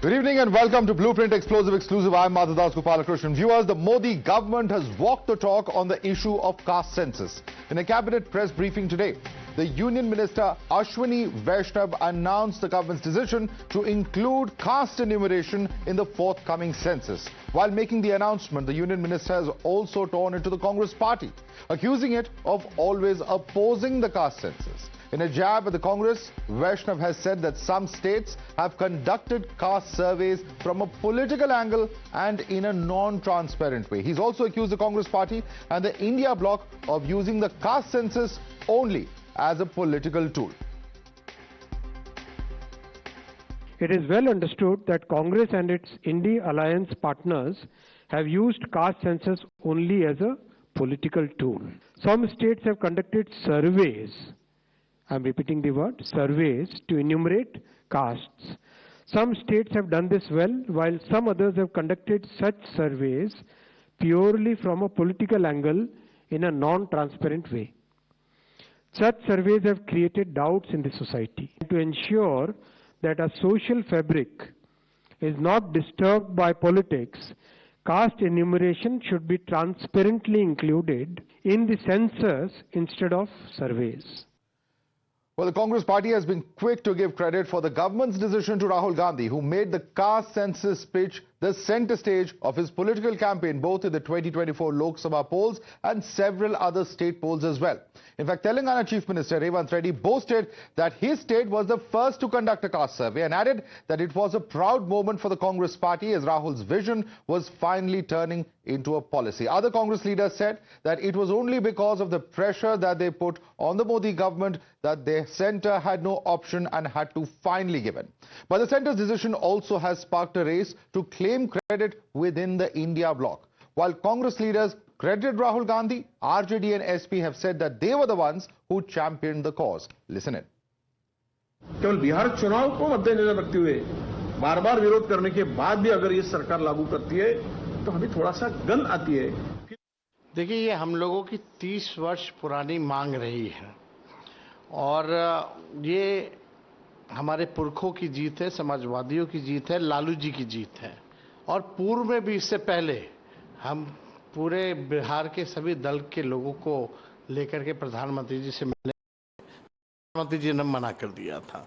Good evening and welcome to Blueprint Explosive Exclusive. I'm Madhavdas G. Viewers, the Modi government has walked the talk on the issue of caste census. In a cabinet press briefing today, the Union Minister Ashwini Vaishnav announced the government's decision to include caste enumeration in the forthcoming census. While making the announcement, the Union Minister has also torn into the Congress party, accusing it of always opposing the caste census. In a jab at the Congress, Vaishnav has said that some states have conducted caste surveys from a political angle and in a non-transparent way. He's also accused the Congress party and the India bloc of using the caste census only as a political tool. It is well understood that Congress and its India alliance partners have used caste census only as a political tool. Some states have conducted surveys. I'm repeating the word, surveys, to enumerate castes. Some states have done this well, while some others have conducted such surveys purely from a political angle in a non-transparent way. Such surveys have created doubts in the society. To ensure that a social fabric is not disturbed by politics, caste enumeration should be transparently included in the census instead of surveys. Well, the Congress party has been quick to give credit for the government's decision to Rahul Gandhi, who made the caste census speech the center stage of his political campaign, both in the 2024 Lok Sabha polls and several other state polls as well. In fact, Telangana Chief Minister Revanth Reddy boasted that his state was the first to conduct a caste survey and added that it was a proud moment for the Congress party as Rahul's vision was finally turning into a policy. Other Congress leaders said that it was only because of the pressure that they put on the Modi government that their centre had no option and had to finally give in. But the centre's decision also has sparked a race to claim credit within the India bloc. While Congress leaders credited Rahul Gandhi, RJD and SP have said that they were the ones who championed the cause. Listen in. केवल बिहार चुनाव को मद्देनजर रखते हुए बार-बार विरोध करने के बाद भी अगर ये सरकार लागू करती है तो हमें थोड़ा सा गंध आती है। देखिए, ये हम लोगों की 30 वर्ष पुरानी मांग रही है और ये हमारे पुरखों की जीत है, समाजवादियों की जीत है, लालू जी की जीत है। और पूर्व में भी इससे पहले हम पूरे बिहार के सभी दल के लोगों को लेकर के प्रधानमंत्री जी से मिले। प्रधानमंत्री जी ने मना कर दिया था,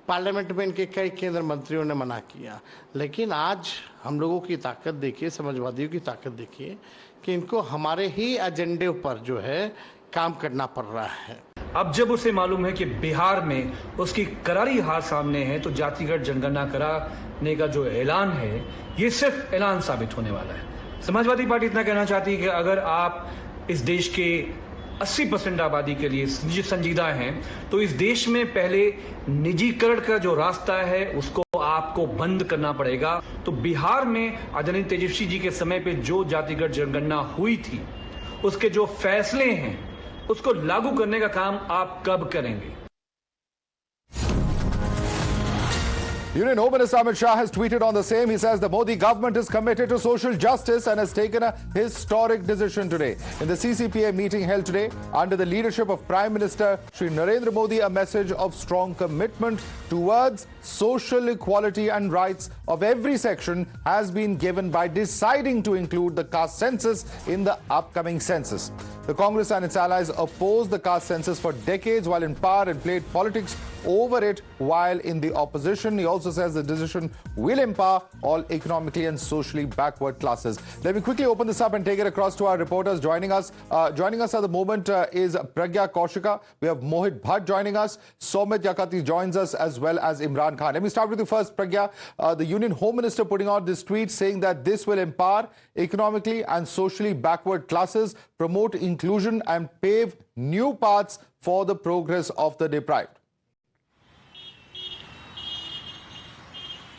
पार्लियामेंट में इनके कई केंद्र मंत्रियों ने मना किया, लेकिन आज हम लोगों की ताकत देखिए, समाजवादियों की ताकत देखिए कि इनको हमारे ही एजेंडे पर जो है काम करना पड़ रहा है। अब जब उसे मालूम है कि बिहार में उसकी करारी हार सामने है तो जातिगत जनगणना कराने का जो ऐलान है ये सिर्फ ऐलान साबित होने वाला है। समाजवादी पार्टी इतना कहना चाहती है कि अगर आप इस देश के 80% आबादी के लिए संजीदा हैं तो इस देश में पहले निजीकरण का जो रास्ता है उसको आपको बंद करना पड़ेगा। तो बिहार में आदरणीय तेजस्वी जी के समय पे जो जातिगत जनगणना हुई थी उसके जो फैसले हैं उसको लागू करने का काम आप कब करेंगे? Union Home Minister Amit Shah has tweeted on the same. He says the Modi government is committed to social justice and has taken a historic decision today. In the CCPA meeting held today, under the leadership of Prime Minister Shri Narendra Modi, a message of strong commitment towards social equality and rights of every section has been given by deciding to include the caste census in the upcoming census. The Congress and its allies opposed the caste census for decades while in power and played politics over it while in the opposition. He also says the decision will empower all economically and socially backward classes. Let me quickly open this up and take it across to our reporters joining us. Joining us at the moment is Pragya Kaushika. We have Mohit Bhatt joining us. Somit Yakati joins us as well as Imran Khan. Let me start with you first, Pragya. The Union Home Minister putting out this tweet saying that this will empower economically and socially backward classes, promote inclusion and pave new paths for the progress of the deprived.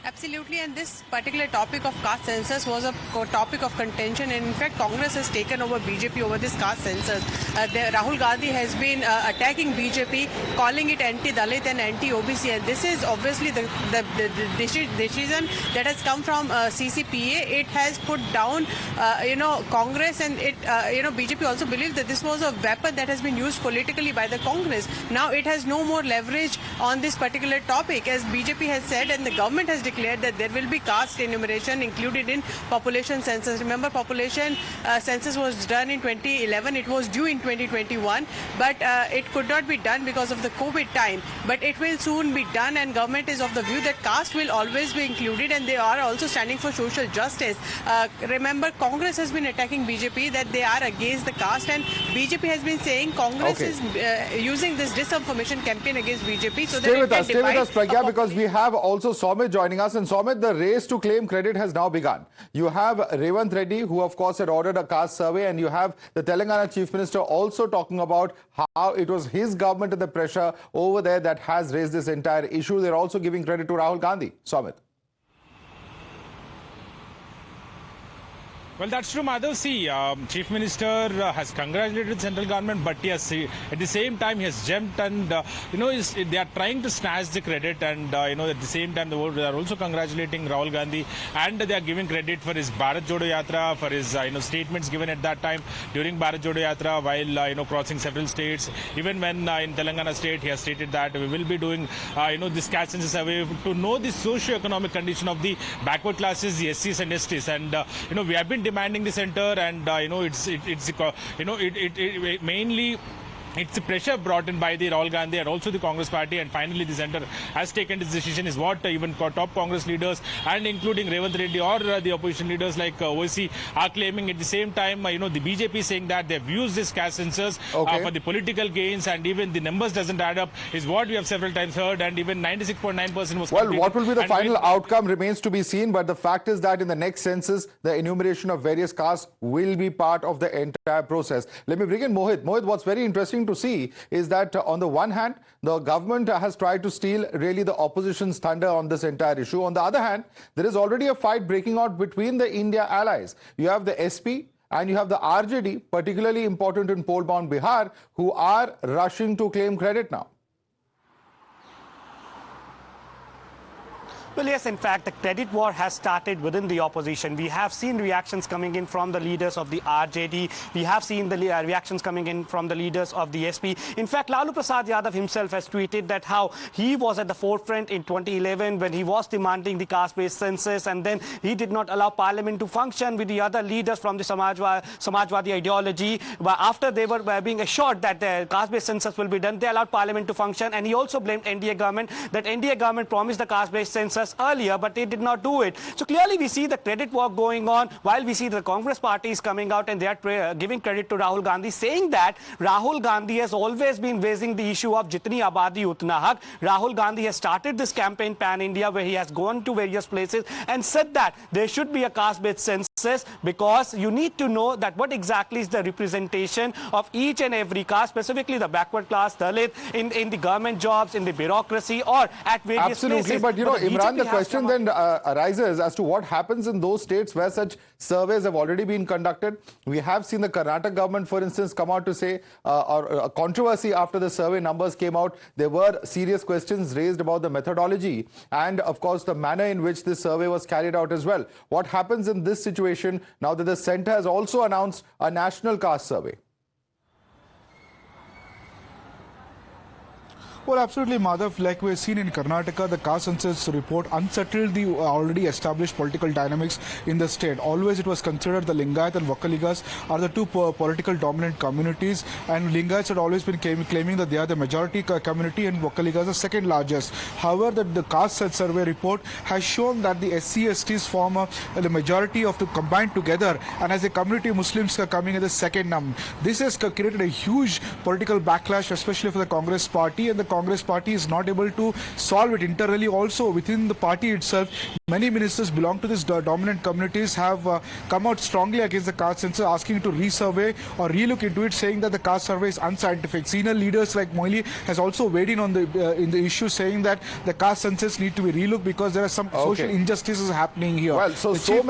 Absolutely, and this particular topic of caste census was a topic of contention, and in fact Congress has taken over BJP over this caste census. Rahul Gandhi has been attacking BJP, calling it anti-Dalit and anti-OBC, and this is obviously the decision that has come from CCPA. It has put down Congress, and it BJP also believes that this was a weapon that has been used politically by the Congress. Now it has no more leverage on this particular topic, as BJP has said, and the government has declared declared that there will be caste enumeration included in population census. Remember, population census was done in 2011. It was due in 2021, but it could not be done because of the COVID time. But it will soon be done, and government is of the view that caste will always be included, and they are also standing for social justice. Remember, Congress has been attacking BJP that they are against the caste, and BJP has been saying Congress is using this disinformation campaign against BJP so Stay with us, Pragya, because we have also Somit joining us. And Somit, the race to claim credit has now begun. You have Revant Reddy, who of course had ordered a caste survey, and you have the Telangana Chief Minister also talking about how it was his government and the pressure over there that has raised this entire issue. They're also giving credit to Rahul Gandhi. Somit. Well, that's true, Madhav. See, Chief Minister has congratulated the central government, but yes, at the same time, he has jumped and, they are trying to snatch the credit, and, at the same time, they are also congratulating Rahul Gandhi, and they are giving credit for his Bharat Jodo Yatra, for his, statements given at that time during Bharat Jodo Yatra while, crossing several states. Even when in Telangana state, he has stated that we will be doing, this Caste Census survey to know the socio-economic condition of the backward classes, the SCs and STs, and, we have been demanding the center, and mainly it's the pressure brought in by the Rahul Gandhi and also the Congress party, and finally the centre has taken this decision, is what even top Congress leaders and including Revant Reddy or the opposition leaders like OIC are claiming. At the same time, the BJP saying that they've used this caste census for the political gains, and even the numbers doesn't add up, is what we have several times heard, and even 96.9% was Well, what will be the final outcome remains to be seen, but the fact is that in the next census, the enumeration of various castes will be part of the entire process. Let me bring in Mohit. Mohit, what's very interesting to see is that on the one hand, the government has tried to steal really the opposition's thunder on this entire issue. On the other hand, there is already a fight breaking out between the India allies. You have the SP and you have the RJD, particularly important in poll-bound Bihar, who are rushing to claim credit now. Well, yes, in fact, the credit war has started within the opposition. We have seen reactions coming in from the leaders of the RJD. We have seen the reactions coming in from the leaders of the SP. In fact, Lalu Prasad Yadav himself has tweeted that how he was at the forefront in 2011 when he was demanding the caste-based census, and then he did not allow parliament to function with the other leaders from the Samajwadi ideology. But after they were being assured that the caste-based census will be done, they allowed parliament to function, and he also blamed NDA government that NDA government promised the caste-based census earlier, but they did not do it. So clearly we see the credit war going on, while we see the Congress party is coming out and they are giving credit to Rahul Gandhi, saying that Rahul Gandhi has always been raising the issue of Jitni Abadi Utna Haq. Rahul Gandhi has started this campaign pan-India, where he has gone to various places and said that there should be a caste-based census, because you need to know that what exactly is the representation of each and every caste, specifically the backward class, Dalit, in the government jobs, in the bureaucracy, or at various places. But Imran, the question then arises as to what happens in those states where such surveys have already been conducted. We have seen the Karnataka government, for instance, come out to say, or a controversy after the survey numbers came out. There were serious questions raised about the methodology and, of course, the manner in which this survey was carried out as well. What happens in this situation now that the centre has also announced a national caste survey? Well, absolutely, Madhav. Like we've seen in Karnataka, the caste census report unsettled the already established political dynamics in the state. Always it was considered the Lingayat and Vakkaligas are the two political dominant communities, and Lingayats had always been claiming that they are the majority community and Vakkaligas the second largest. However, the caste survey report has shown that the SC/STs form the majority of the combined together, and as a community, Muslims are coming in the second number. This has created a huge political backlash, especially for the Congress party, and the Congress party is not able to solve it internally. Also, within the party itself, many ministers belong to these dominant communities have come out strongly against the caste census, asking to resurvey or relook into it, saying that the caste survey is unscientific. Senior leaders like Moili has also weighed in on the issue, saying that the caste census need to be relooked because there are some social injustices happening here. Well, so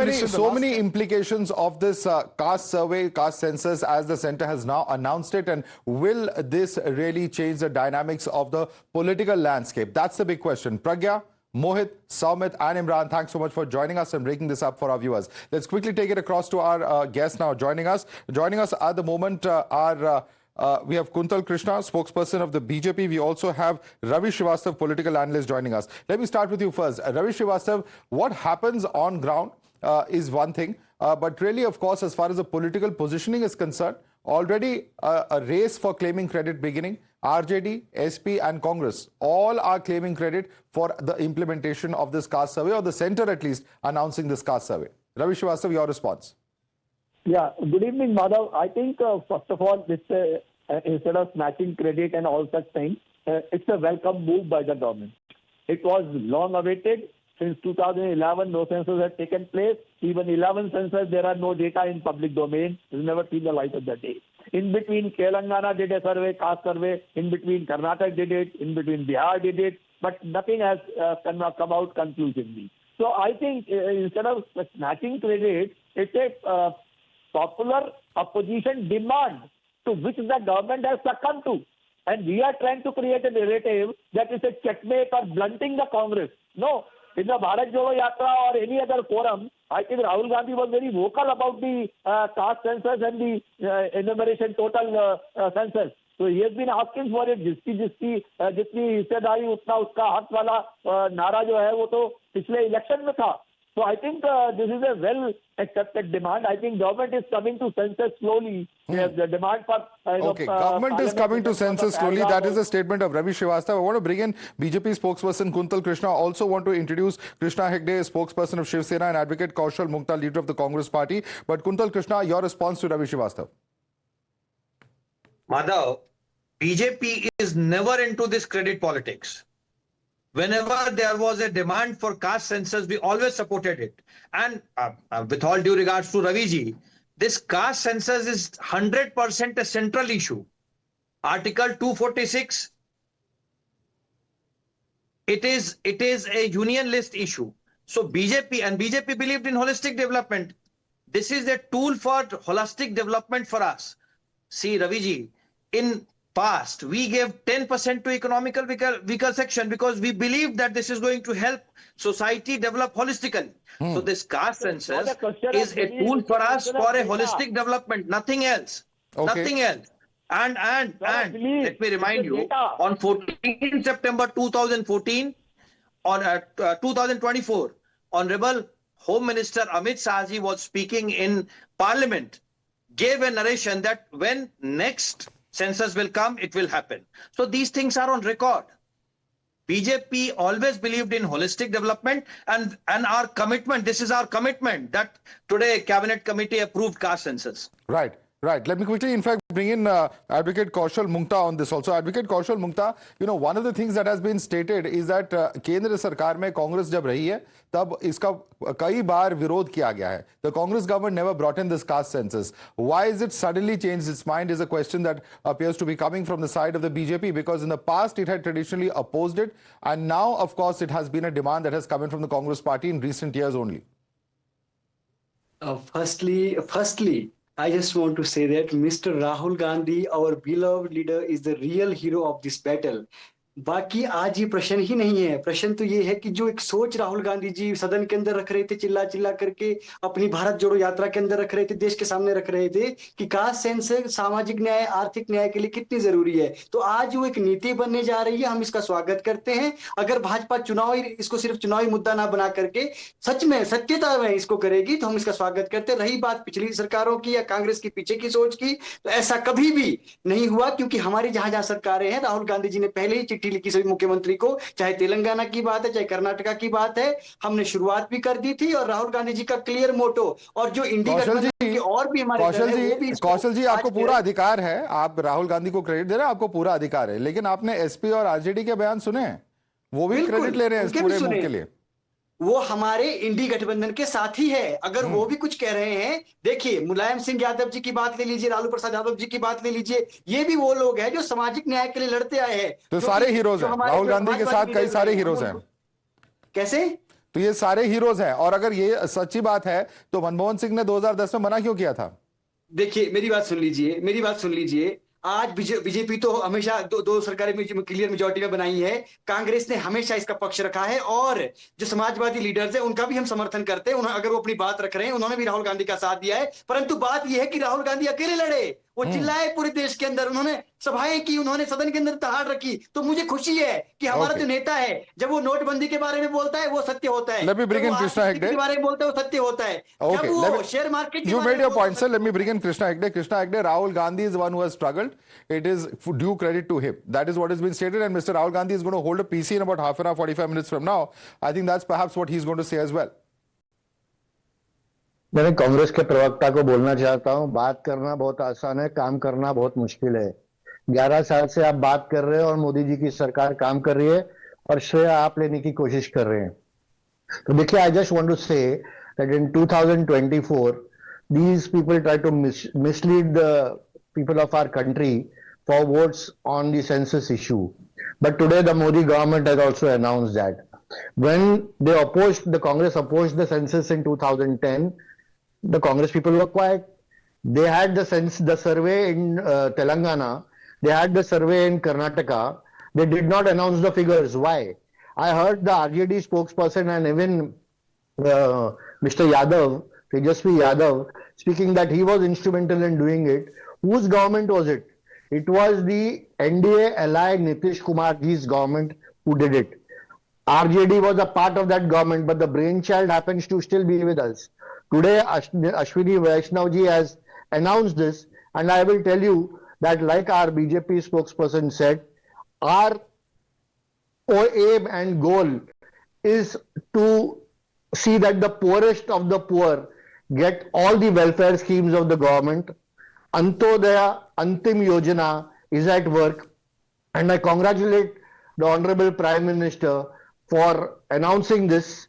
many implications of this caste survey, caste census, as the centre has now announced it, and will this really change the dynamics of the political landscape? That's the big question. Pragya, Mohit, Somit and Imran, thanks so much for joining us and breaking this up for our viewers. Let's quickly take it across to our guests now. Joining us at the moment are We have Kuntal Krishna, spokesperson of the BJP. We also have Ravi Srivastava, political analyst, joining us. Let me start with you first. Ravi Srivastava, what happens on ground is one thing, but really, of course, as far as the political positioning is concerned, already a race for claiming credit beginning. RJD, SP and Congress all are claiming credit for the implementation of this caste survey, or the center at least announcing this caste survey. Ravi Srivastava, your response. Yeah, good evening, Madhav. I think, first of all, this instead of snatching credit and all such things, it's a welcome move by the government. It was long awaited. Since 2011, no census had taken place. Even 11 census, there are no data in public domain. It's never seen the light of the day. In between, Telangana did a survey, caste survey. In between, Karnataka did it. In between, Bihar did it. But nothing has come out conclusively. So I think instead of snatching credit, it's a popular opposition demand to which the government has succumbed to. And we are trying to create a narrative that is a checkmate or blunting the Congress. No. In the Bharat Jodo Yatra or any other forum, I think Rahul Gandhi was very vocal about the caste census and the enumeration total census. So he has been asking for it. जितनी हिस्सेदारी उतना उसका हक वाला नारा जो है वो तो पिछले इलेक्शन में था. So I think this is a well accepted demand. I think government is coming to census slowly. The demand for government is coming to census slowly. That is a statement of Ravi Srivastava. I want to bring in BJP spokesperson Kuntal Krishna. Also want to introduce Krishna Hegde, spokesperson of Shiv Sena, and advocate Kaushal Mukta, leader of the Congress party. But Kuntal Krishna, your response to Ravi Srivastava. Madhav, BJP is never into this credit politics. Whenever there was a demand for caste census, we always supported it. And with all due regards to Ravi Ji, this caste census is 100% a central issue. Article 246, it is a union list issue. So BJP believed in holistic development. This is a tool for holistic development for us. See, Ravi Ji, in past, we gave 10% to economical weaker section because we believe that this is going to help society develop holistically. So this caste census is a tool for us for a holistic development, nothing else. Okay. Nothing else. And let me remind you, on 14 September 2014, on 2024, Honorable Home Minister Amit Shah Ji was speaking in Parliament, gave a narration that when next census will come, it will happen. So these things are on record. BJP always believed in holistic development and our commitment, this is our commitment that today Cabinet Committee approved caste census. Right. Right. Let me quickly, in fact, bring in Advocate Kaushal Mukta on this also. Advocate Kaushal Mukta, you know, one of the things that has been stated is that केंद्र सरकार में कांग्रेस जब रही है तब इसका कई बार विरोध किया गया है. The Congress government never brought in this caste census. Why is it suddenly changed its mind is a question that appears to be coming from the side of the BJP, because in the past it had traditionally opposed it, and now, of course, it has been a demand that has come in from the Congress party in recent years only. Firstly, I just want to say that Mr. Rahul Gandhi, our beloved leader, is the real hero of this battle. बाकी आज ये प्रश्न ही नहीं है. प्रश्न तो ये है कि जो एक सोच राहुल गांधी जी सदन के अंदर रख रहे थे, चिल्ला चिल्ला करके अपनी भारत जोड़ो यात्रा के अंदर रख रहे थे, देश के सामने रख रहे थे कि कास्ट सेंसस सामाजिक न्याय, आर्थिक न्याय के लिए कितनी जरूरी है. तो आज वो एक नीति बनने जा रही है. हम इसका स्वागत करते हैं. अगर भाजपा इसको सिर्फ चुनावी मुद्दा ना बना करके सच में सत्यता में इसको करेगी तो हम इसका स्वागत करते हैं. रही बात पिछली सरकारों की या कांग्रेस की पीछे की सोच की, तो ऐसा कभी भी नहीं हुआ, क्योंकि हमारी जहां सरकारें हैं, राहुल गांधी जी ने पहले ही चिट्ठी लिखी सभी मुख्यमंत्री को, चाहे तेलंगाना की बात है, चाहे कर्नाटका की बात है, हमने शुरुआत भी कर दी थी. और राहुल गांधी जी का क्लियर मोटो और जो इंडी गठबंधन के और भी हमारे कौशल जी, आपको पूरा अधिकार है, आप राहुल गांधी को क्रेडिट दे रहे हैं, आपको पूरा अधिकार है, लेकिन आपने एसपी और आरजेडी के बयान सुने हैं, वो भी क्रेडिट ले रहे हैं इस पूरे मूव के लिए. वो हमारे इंडी गठबंधन के साथी है. अगर वो भी कुछ कह रहे हैं, देखिए मुलायम सिंह यादव जी की बात ले लीजिए, लालू प्रसाद यादव जी की बात ले लीजिए, ये भी वो लोग हैं जो सामाजिक न्याय के लिए लड़ते आए हैं. तो सारे हीरोज हैं, राहुल गांधी के साथ कई सारे हीरोज हैं. कैसे? तो ये सारे हीरोज हैं. और अगर ये सच्ची बात है तो मनमोहन सिंह ने 2010 में मना क्यों किया था? देखिए मेरी बात सुन लीजिए. आज बीजेपी तो हमेशा दो सरकारें क्लियर मेजॉरिटी में बनाई है. कांग्रेस ने हमेशा इसका पक्ष रखा है, और जो समाजवादी लीडर्स हैं उनका भी हम समर्थन करते हैं. अगर वो अपनी बात रख रहे हैं, उन्होंने भी राहुल गांधी का साथ दिया है. परंतु बात यह है कि राहुल गांधी अकेले लड़े, वो चिल्लाए पूरे देश के अंदर, उन्होंने सभाएं की, उन्होंने सदन के अंदर दहाड़ रखी। तो मुझे खुशी है कि हमारा जो नेता है जब वो नोटबंदी के बारे में बोलता है वो सत्य होता है, Let me bring in Krishna Hegde के बारे में बोलता है वो सत्य होता है, जब वो शेयर मार्केट के You बारे made में your बोलता है point, sir. Let me bring in Krishna Hegde. Krishna Hegde, Rahul Gandhi is the one who has struggled. It is due credit to him. That is what has been stated, and Mr. Rahul Gandhi is going to hold a PC in about half an hour, 45 minutes from now. I think that's perhaps what he's going to say as well. मैं कांग्रेस के प्रवक्ता को बोलना चाहता हूं, बात करना बहुत आसान है, काम करना बहुत मुश्किल है। 11 साल से आप बात कर रहे हो और मोदी जी की सरकार काम कर रही है और श्रेय आप लेने की कोशिश कर रहे हैं। तो देखिए, I just want to say that in 2024 these people try to mislead the people of our country for votes on the census issue. But today the Modi government has also announced that when the Congress opposed the census in 2010, the Congress people were quiet. They had the survey in Telangana, they had the survey in Karnataka. They did not announce the figures. Why? I heard the RJD spokesperson and even Mr. Yadav, Tejasvi Yadav, speaking that he was instrumental in doing it. Whose government was it? It was the NDA allied Nitish Kumarji's government who did it. RJD was a part of that government, but the brainchild happens to still be with us. Today, Ashwini Vaishnavji has announced this, and I will tell you that, like our BJP spokesperson said, our aim and goal is to see that the poorest of the poor get all the welfare schemes of the government. Antodaya Antim Yojana is at work, and I congratulate the Honorable Prime Minister for announcing this.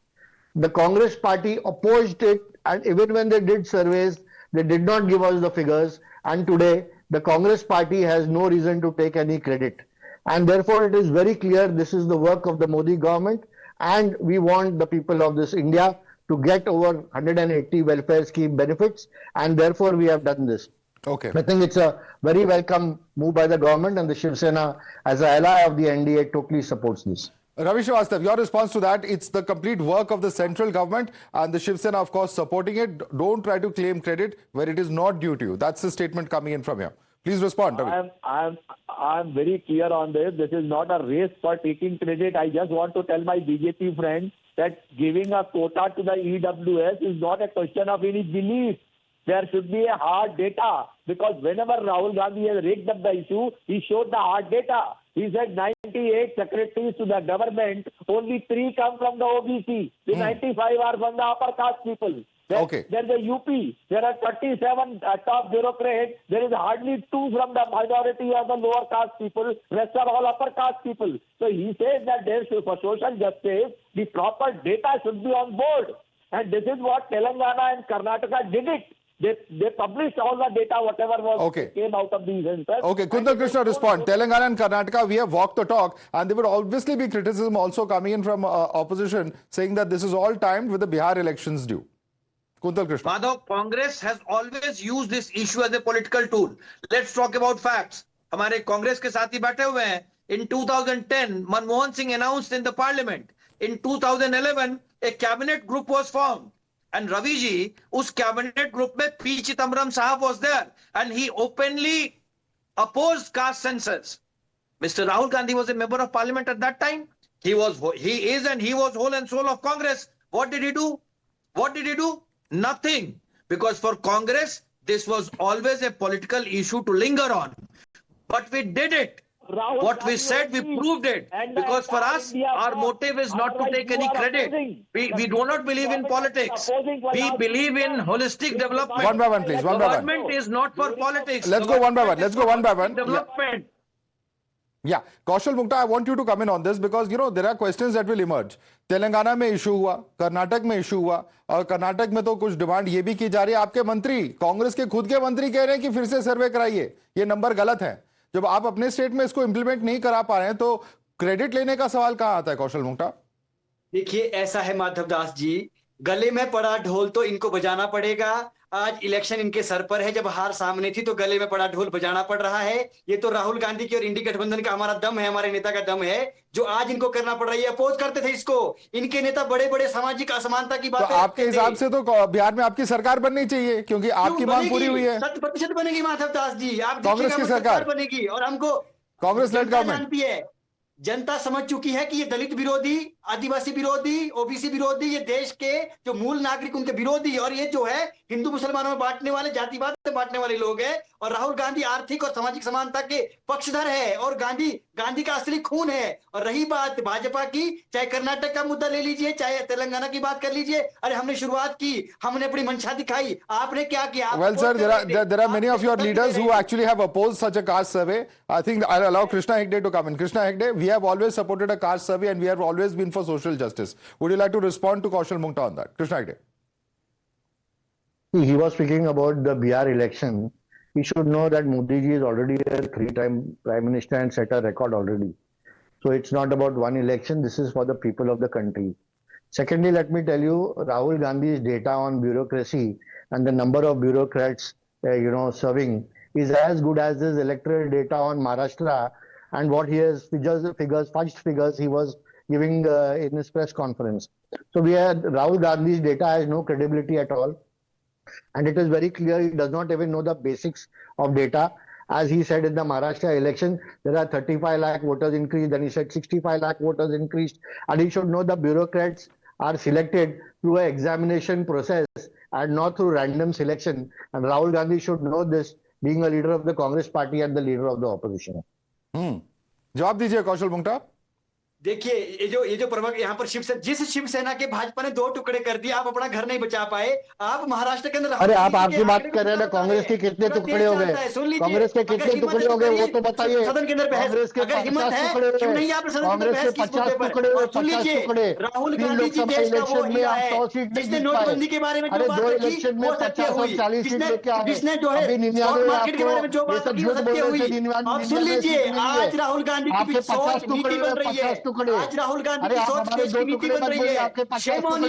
The Congress party opposed it, and even when they did surveys, they did not give us the figures, and today the Congress party has no reason to take any credit. And therefore it is very clear this is the work of the Modi government, and we want the people of this India to get over 180 welfare scheme benefits, and therefore we have done this. Okay. I think it's a very welcome move by the government, and the Shiv Sena, as an ally of the NDA, totally supports this. Ravi Srivastava, your response to that, it's the complete work of the central government and the Shiv Sena, of course, supporting it. Don't try to claim credit where it is not due to you. That's the statement coming in from here. Please respond, Ravi. I'm very clear on this. This is not a race for taking credit. I just want to tell my BJP friends that giving a quota to the EWS is not a question of any belief. There should be a hard data, because whenever Rahul Gandhi has rigged up the issue, he showed the hard data. He said 98 secretaries to the government, only 3 come from the OBC. The 95 are from the upper caste people. There's a UP. There are 37 top bureaucrats. There is hardly 2 from the majority of the lower caste people. Rest are all upper caste people. So he says that there should, for social justice, the proper data should be on board. And this is what Telangana and Karnataka did it. They published all the data, whatever was came out of these census. Okay, Kundal Krishna respond. Telangana and Karnataka, we have walked the talk, and there would obviously be criticism also coming in from opposition, saying that this is all timed with the Bihar elections due. Kundal Krishna. Madhav, Congress has always used this issue as a political tool. Let's talk about facts. हमारे कांग्रेस के साथी बैठे हुए हैं. In 2010, Manmohan Singh announced in the parliament. In 2011, a cabinet group was formed. And Ravi ji, us cabinet group mein P. Chidambaram Sahab was there, and he openly opposed caste census. Mr. Rahul Gandhi was a member of parliament at that time. He was whole and soul of Congress. What did he do? What did he do? Nothing. Because for Congress, this was always a political issue to linger on. But we did it. What we said, we proved it. Because for us, our motive is not to take any credit. We do not believe in politics. We believe in holistic development. One by one, please. One by one. Government is not for politics. Let's go one by one. Let's go one by one. Development. Yeah, Kaushal Mukta, I want you to come in on this, because you know there are questions that will emerge. Telangana में issue हुआ, कर्नाटक में issue हुआ, और कर्नाटक में तो कुछ demand ये भी की जा रही है. आपके मंत्री, कांग्रेस के खुद के मंत्री कह रहे हैं कि फिर से सर्वे कराइए, ये नंबर गलत है. जब आप अपने स्टेट में इसको इंप्लीमेंट नहीं करा पा रहे हैं, तो क्रेडिट लेने का सवाल कहां आता है, कौशल मुक्ता? देखिए, ऐसा है माधवदास जी, गले में पड़ा ढोल तो इनको बजाना पड़ेगा. आज इलेक्शन इनके सर पर है। जब हार सामने थी तो गले में पड़ा ढोल बजाना पड़ रहा है। ये तो राहुल गांधी की और इंडी गठबंधन का हमारा दम है, हमारे नेता का दम है, जो आज इनको करना पड़ रहा है। अपोज करते थे इसको, इनके नेता बड़े बड़े सामाजिक असमानता की बातें तो आपके हिसाब से तो बिहार में आपकी सरकार बननी चाहिए, क्योंकि आपकी मांग पूरी हुई है। 100% बनेगी माधवदास जी, आप कांग्रेस की सरकार बनेगी। और हमको कांग्रेस लेड गवर्नमेंट जानती है, जनता समझ चुकी है कि ये दलित विरोधी, आदिवासी विरोधी, ओबीसी विरोधी, ये देश के जो मूल नागरिक उनके विरोधी, और ये जो है हिंदू मुसलमानों में बांटने वाले, जातिवाद में बांटने वाले लोग हैं। और राहुल गांधी आर्थिक और सामाजिक समानता के पक्षधर है, और गांधी का असली खून है। और रही बात भाजपा की, चाहे कर्नाटक का मुद्दा ले लीजिए, चाहे तेलंगाना की बात कर लीजिए, अरे हमने शुरुआत की, हमने अपनी मंशा दिखाई, आपने क्या किया? Well, sir, there are many of your leaders who actually have opposed such a caste survey. I think I'll allow Krishna Hegde to come in. Krishna Hegde, we have always supported a caste survey and we have always been for social justice. Would you like to respond to Kaushal Mungta on that? Krishna Hegde. He was speaking about the Bihar election. He should know that Modi ji is already a 3-time prime minister and set a record already. So it's not about one election. This is for the people of the country. Secondly, let me tell you, Rahul Gandhi's data on bureaucracy and the number of bureaucrats, serving is as good as his electoral data on Maharashtra and what he has fudged figures he was giving in his press conference. So Rahul Gandhi's data has no credibility at all. And it is very clear he does not even know the basics of data. As he said in the Maharashtra election, there are 35 lakh voters increased. Then he said 65 lakh voters increased. And he should know the bureaucrats are selected through an examination process and not through random selection. And Rahul Gandhi should know this, being a leader of the Congress party and the leader of the opposition. जवाब दीजिए कौशल मुंगटा। देखिए, ये जो प्रवक्ता यहाँ पर जिस शिवसेना के भाजपा ने 2 टुकड़े कर दिए, आप अपना घर नहीं बचा पाए। आप महाराष्ट्र के अंदर, अरे आप आपकी बात कर रहे हैं, कांग्रेस के कितने टुकड़े हो गए? कांग्रेस के कितने टुकड़े हो गए वो तो बताइए। सदन के अंदर कांग्रेस के 50 टुकड़े, क्यों नहीं आप सदन के अंदर बहस की? 50 टुकड़े, 50 टुकड़े। राहुल गांधी जी देश का वो हीरा है जिसने नोटबंदी के बारे में जो बात रखी वो सत्य हुई, जिसने जो है स्टॉक मार्केट के बारे में जो बात रखी वो सत्य हुई। आप सुन लीजिए, आज राहुल गांधी की सोच नीति बन रही है। आज राहुल गांधी की सोच देश की नीति बन रही है। शेम ऑन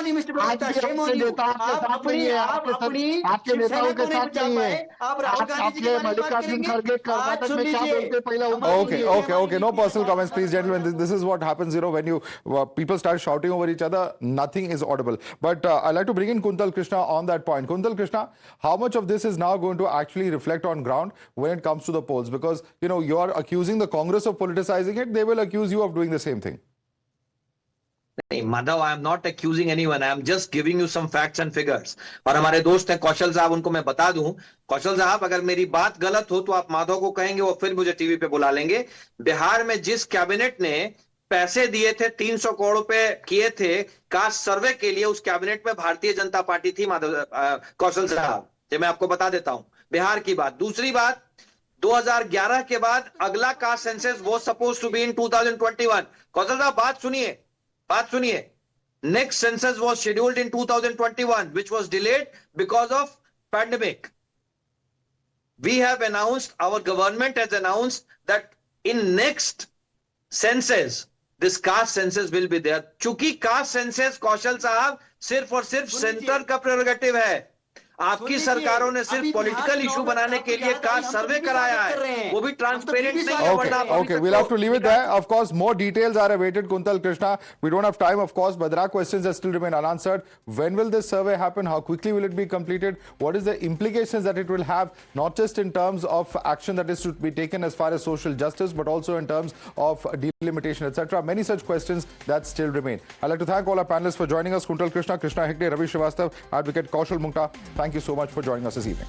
यू मिस्टर प्रवक्ता, शेम ऑन यू। आप अपनी आपके नेताओं के साथ नहीं है। आप राहुल गांधी जी मल्लिकार्जुन खड़गे कर्नाटक में क्या बोलते पहले okay, no personal comments please gentlemen. This is what happens when you people start shouting over each other, nothing is audible. But I'd like to bring in Kuntal Krishna on that point. Kuntal Krishna, how much of this is now going to actually reflect on ground when it comes to the polls? Because you are accusing the Congress of politicizing it, they will accuse you of doing the same thing. Madhav, I am not accusing anyone. I am just giving you some facts and figures. और हमारे दोस्त हैं कौशल साहब, उनको मैं बता दूं। कौशल साहब, अगर मेरी बात गलत हो तो आप माधव को कहेंगे, वो फिर मुझे टीवी पे बुला लेंगे। बिहार में जिस कैबिनेट ने पैसे दिए थे, 300 करोड़ रुपए किए थे कास्ट सर्वे के लिए, उस कैबिनेट में भारतीय जनता पार्टी थी। माधव कौशल साहब, ये मैं आपको बता देता हूं। बिहार की बात। दूसरी बात, 2011 के बाद अगला caste census was supposed to be in 2021। Kaushal साहब बात सुनिए। Next census was scheduled in 2021, which was delayed because of pandemic. We have announced, our government has announced that in next census, this caste census will be there. चूंकि caste census, कौशल साहब, सिर्फ और सिर्फ centre का prerogative है। आपकी सरकारों ने सिर्फ पॉलिटिकल इशू बनाने के लिए कास्ट सर्वे कराया है, वो भी ट्रांसपेरेंट नहीं है। Okay, we'll have to leave it there. Of course, more details are awaited, Kuntal Krishna. We don't have time, of course, but there are questions that still remain unanswered. When will this survey happen? How quickly will it be completed? What is the implications that it will have, not just in terms of action that is to be taken as far as social justice, but also in terms of delimitation, etc. Many such questions that still remain. I'd like to thank all our panelists for joining us. Kuntal Krishna, Krishna Hegde, Ravi Srivastava, Advocate Kaushal Mungta. Thank you so much for joining us this evening.